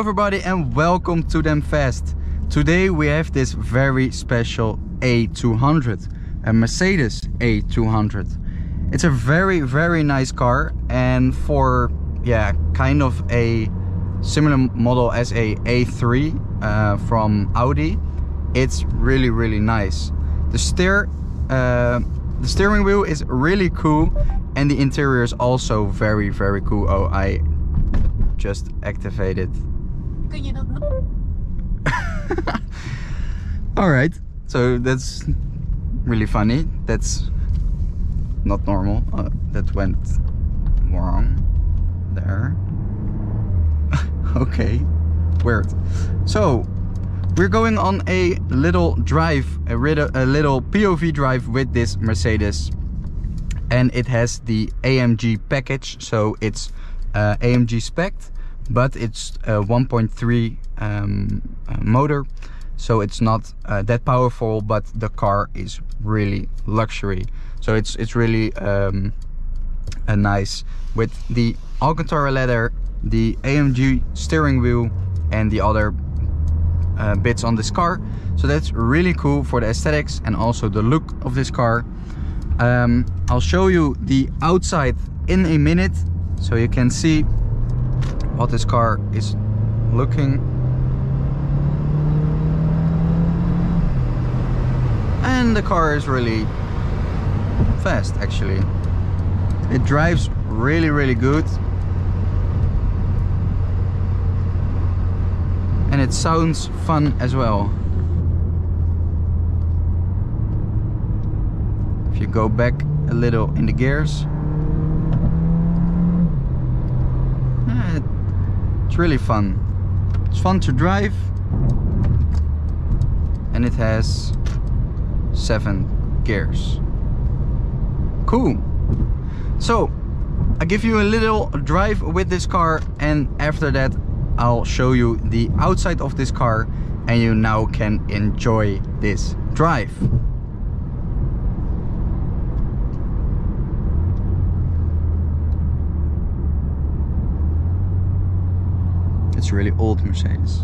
everybody and welcome to Them Fast. Today we have this very special A200, a Mercedes A200. It's a very nice car, and for kind of a similar model as a A3 from Audi, it's really nice. The steering wheel is really cool, and the interior is also very cool. Oh, I just activated. All right, so that's really funny. That's not normal. That went wrong there. Okay, weird. So we're going on a little drive, a little POV drive with this Mercedes, and it has the AMG package. So it's AMG spec, but it's a 1.3 motor, so it's not that powerful, but the car is really luxury. So it's really a nice, with the Alcantara leather, the AMG steering wheel, and the other bits on this car. So that's really cool for the aesthetics and also the look of this car. I'll show you the outside in a minute, so you can see what this car is looking. And the car is really fast, actually. It drives really good, and it sounds fun as well. If you go back a little in the gears, it's really fun. It's fun to drive, and it has 7 gears. Cool. So I give you a little drive with this car, and after that I'll show you the outside of this car, and you now can enjoy this drive. It's really old Mercedes.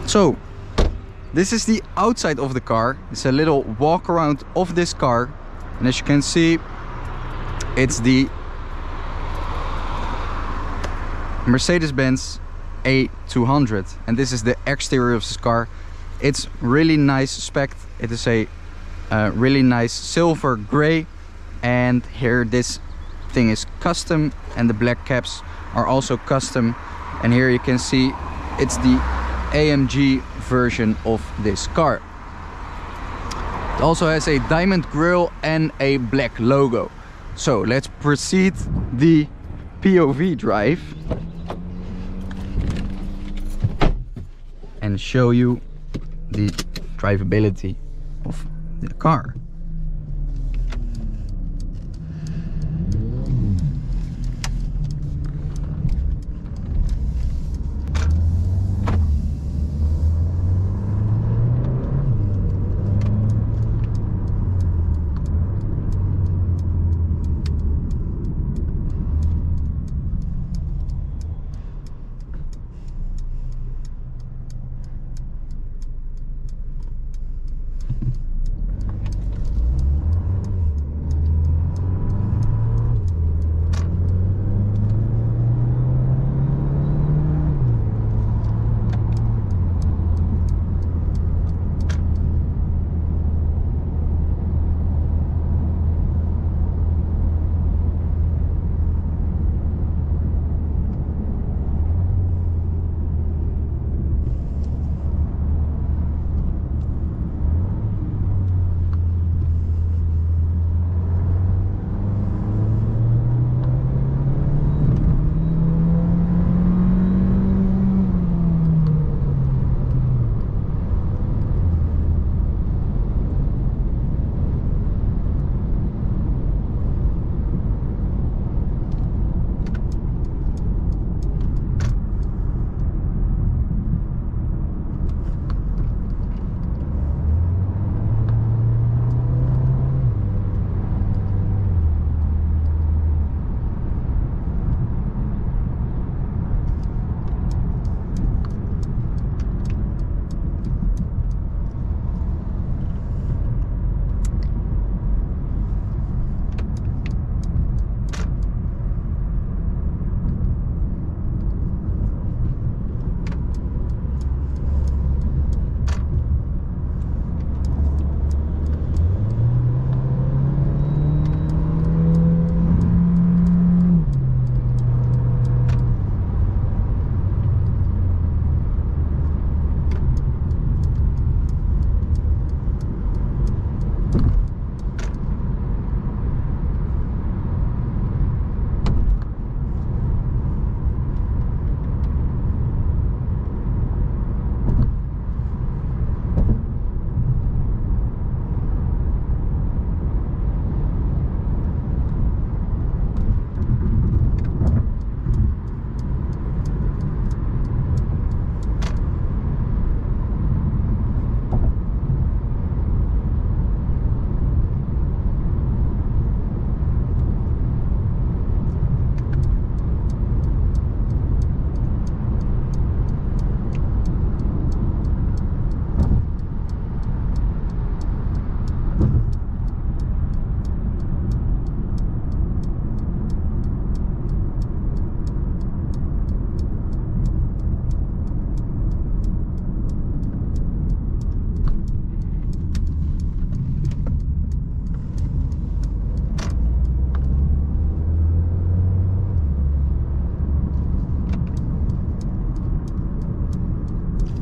So this is the outside of the car. It's a little walk around of this car, and as you can see, it's the Mercedes-Benz A200, and this is the exterior of this car. It's really nice spec. It is a really nice silver gray, and here this thing is custom, and the black caps are also custom. And here you can see it's the AMG version of this car. It also has a diamond grille and a black logo. So let's proceed the POV drive and show you the drivability of the car.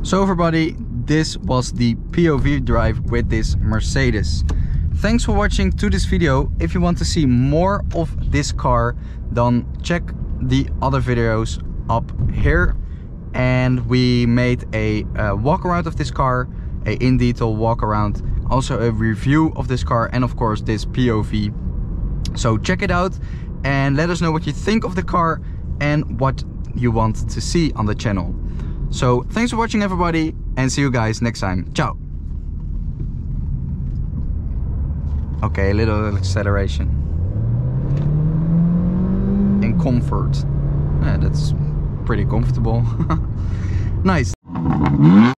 So everybody, this was the POV drive with this Mercedes. Thanks for watching to this video. If you want to see more of this car, then check the other videos up here. And we made a walk around of this car, a in detail walk around, also a review of this car, and of course this POV. So check it out and let us know what you think of the car and what you want to see on the channel. So thanks for watching everybody, and see you guys next time. Ciao. Okay, a little acceleration in comfort. Yeah, that's pretty comfortable. Nice.